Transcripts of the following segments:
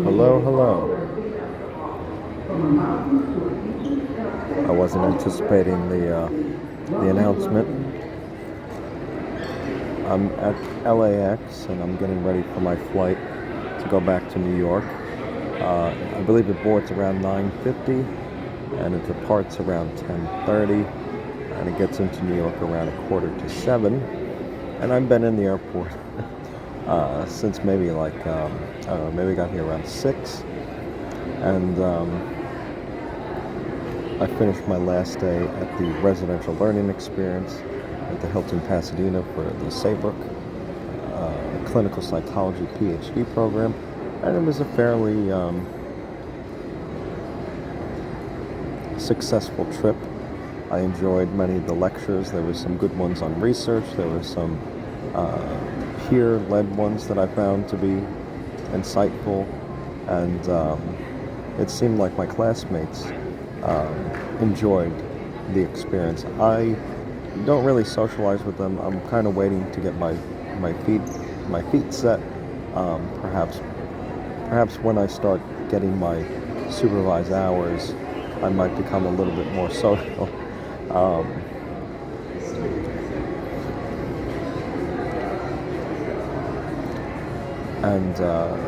Hello, hello. I wasn't anticipating the announcement. I'm at LAX and I'm getting ready for my flight to go back to New York. I believe it boards around 9:50 and it departs around 10:30 and it gets into New York around 6:45. And I've been in the airport since maybe I don't know, maybe I got here around 6. And I finished my last day at the residential learning experience at the Hilton Pasadena for the Saybrook clinical psychology PhD program, and it was a fairly successful trip. I enjoyed many of the lectures. There were some good ones on research. There were some peer-led ones that I found to be insightful, and it seemed like my classmates enjoyed the experience. I don't really socialize with them. I'm kind of waiting to get my feet set. Perhaps when I start getting my supervised hours, I might become a little bit more social.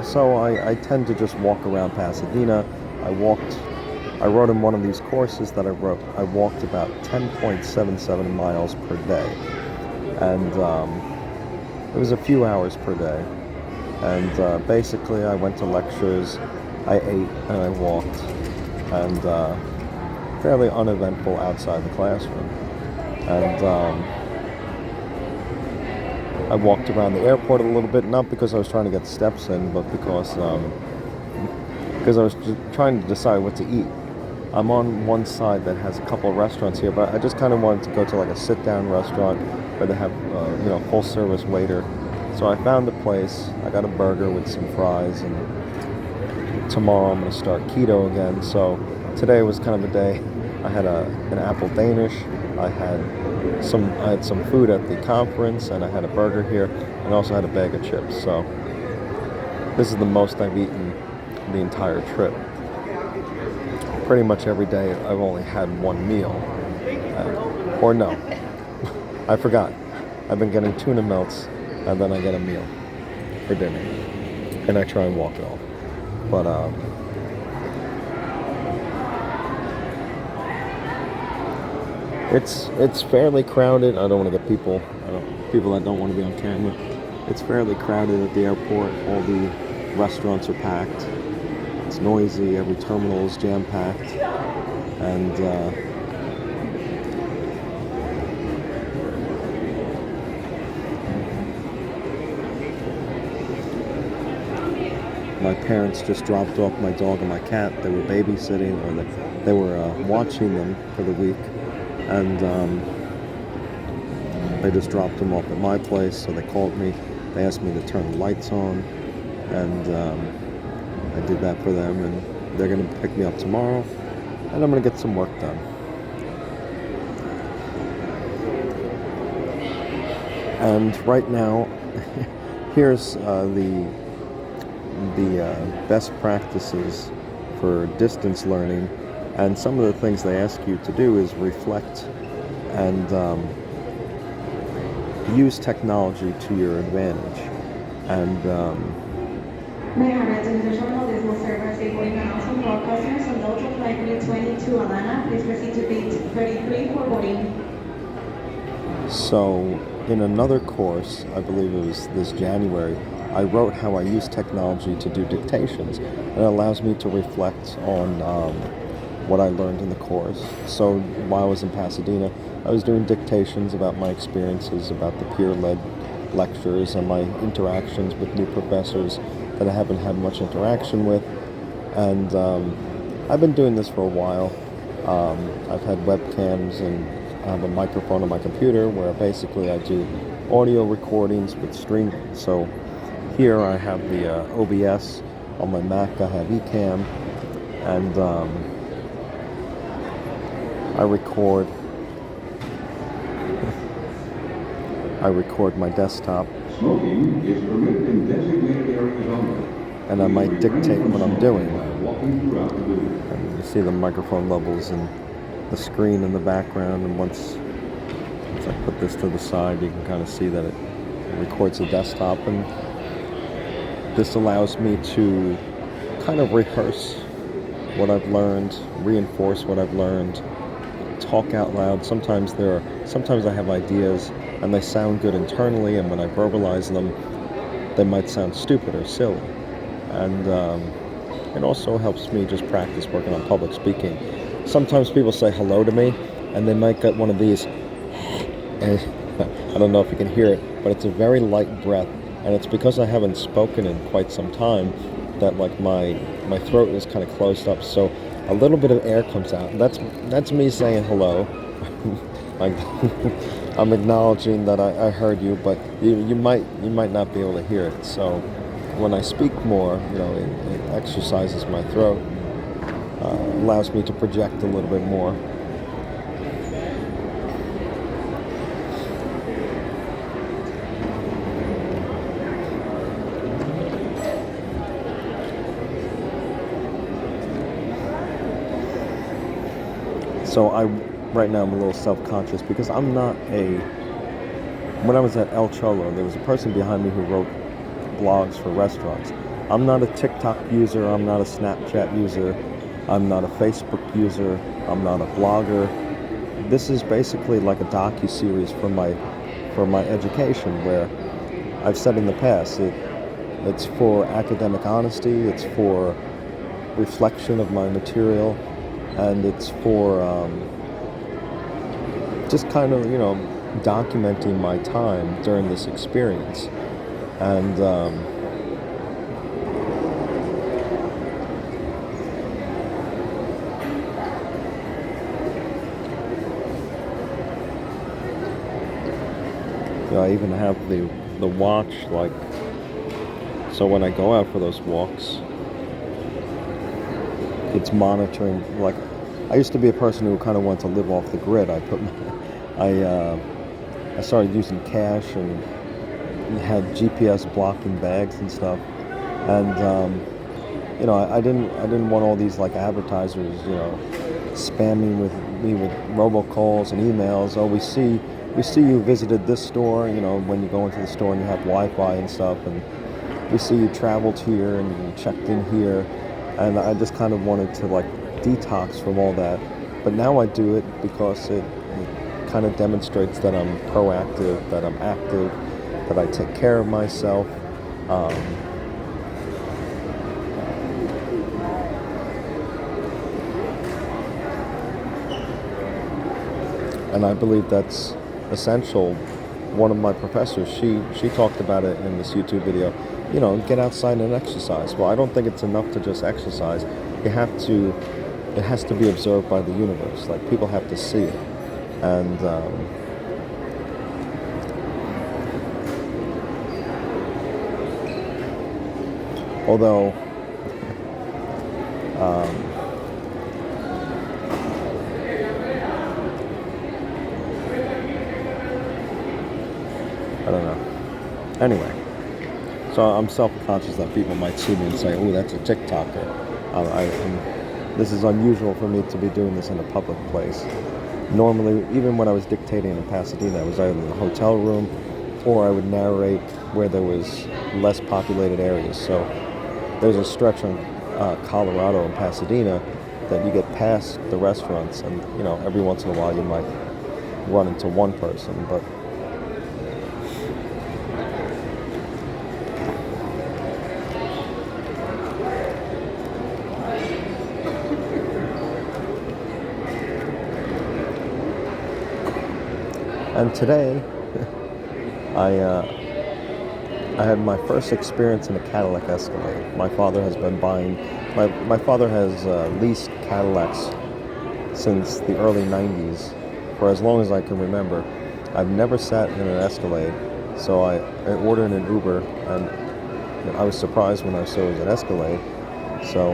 So I tend to just walk around Pasadena. I wrote in one of these courses that I walked about 10.77 miles per day. And it was a few hours per day. And basically I went to lectures, I ate, and I walked. And fairly uneventful outside the classroom. And I walked around the airport a little bit, not because I was trying to get steps in, but because I was trying to decide what to eat. I'm on one side that has a couple of restaurants here, but I just kind of wanted to go to like a sit-down restaurant where they have, full-service waiter. So I found a place. I got a burger with some fries, and tomorrow I'm going to start keto again. So today was kind of a day. I had an apple Danish. I had some food at the conference, and I had a burger here, and also had a bag of chips. So this is the most I've eaten the entire trip. Pretty much every day I've only had one meal. Or no, I forgot. I've been getting tuna melts, and then I get a meal for dinner. And I try and walk it off. But it's fairly crowded. I don't want to get people that don't want to be on camera. It's fairly crowded at the airport. All the restaurants are packed. It's noisy. Every terminal is jam-packed. And my parents just dropped off my dog and my cat. They were babysitting, or they were watching them for the week. And they just dropped them off at my place, so they called me. They asked me to turn the lights on, and I did that for them, and they're going to pick me up tomorrow, and I'm going to get some work done. And right now, here's the best practices for distance learning. And some of the things they ask you to do is reflect and use technology to your advantage. And so in another course, I believe it was this January, I wrote how I use technology to do dictations. And it allows me to reflect on what I learned in the course. So while I was in Pasadena, I was doing dictations about my experiences, about the peer-led lectures and my interactions with new professors that I haven't had much interaction with. And I've been doing this for a while. I've had webcams, and I have a microphone on my computer where basically I do audio recordings with stream. So here I have the OBS. On my Mac I have Ecamm, and I record my desktop Smoking is permitted in designated areas only. And I might dictate what I'm doing. Walking throughout the building. And you see the microphone levels and the screen in the background, and once I put this to the side, you can kind of see that it records the desktop, and this allows me to kind of rehearse what I've learned, reinforce what I've learned, talk out loud. Sometimes I have ideas and they sound good internally, and when I verbalize them, they might sound stupid or silly. And it also helps me just practice working on public speaking. Sometimes people say hello to me, and they might get one of these, and I don't know if you can hear it, but it's a very light breath, and it's because I haven't spoken in quite some time that like my throat is kind of closed up, so a little bit of air comes out. That's me saying hello. I'm acknowledging that I heard you, but you might not be able to hear it. So when I speak more, it exercises my throat, allows me to project a little bit more. So right now I'm a little self-conscious because I'm not when I was at El Cholo, there was a person behind me who wrote blogs for restaurants. I'm not a TikTok user, I'm not a Snapchat user, I'm not a Facebook user, I'm not a blogger. This is basically like a docu-series for my education, where I've said in the past, it's for academic honesty, it's for reflection of my material, and it's for just kind of, documenting my time during this experience. And I even have the watch, like, so when I go out for those walks, it's monitoring. Like, I used to be a person who kind of wanted to live off the grid. I started using cash and had GPS blocking bags and stuff, and I didn't want all these like advertisers, spamming me with robocalls and emails. Oh, we see you visited this store, when you go into the store and you have Wi-Fi and stuff, and we see you traveled here and you checked in here, and I just kind of wanted to like detox from all that. But now I do it because it kind of demonstrates that I'm proactive, that I'm active, that I take care of myself. And I believe that's essential. One of my professors, she talked about it in this YouTube video, get outside and exercise. Well, I don't think it's enough to just exercise. It has to be observed by the universe. Like, people have to see it. And although I don't know. Anyway, so I'm self-conscious that people might see me and say, "Oh, that's a TikToker." This is unusual for me to be doing this in a public place. Normally, even when I was dictating in Pasadena, I was either in the hotel room or I would narrate where there was less populated areas. So there's a stretch on Colorado and Pasadena that you get past the restaurants, and every once in a while you might run into one person, but and today, I had my first experience in a Cadillac Escalade. My father has been buying. My father has leased Cadillacs since the early '90s, for as long as I can remember. I've never sat in an Escalade, so I ordered an Uber, and I was surprised when I saw it was an Escalade. So,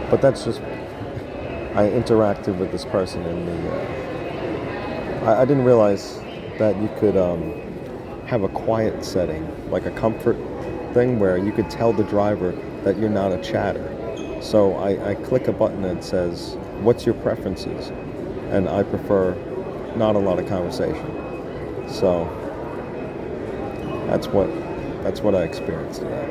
but that's just. I interacted with this person in the. I didn't realize that you could have a quiet setting, like a comfort thing where you could tell the driver that you're not a chatter. So I click a button that says, "What's your preferences?" And I prefer not a lot of conversation. So that's what I experienced today.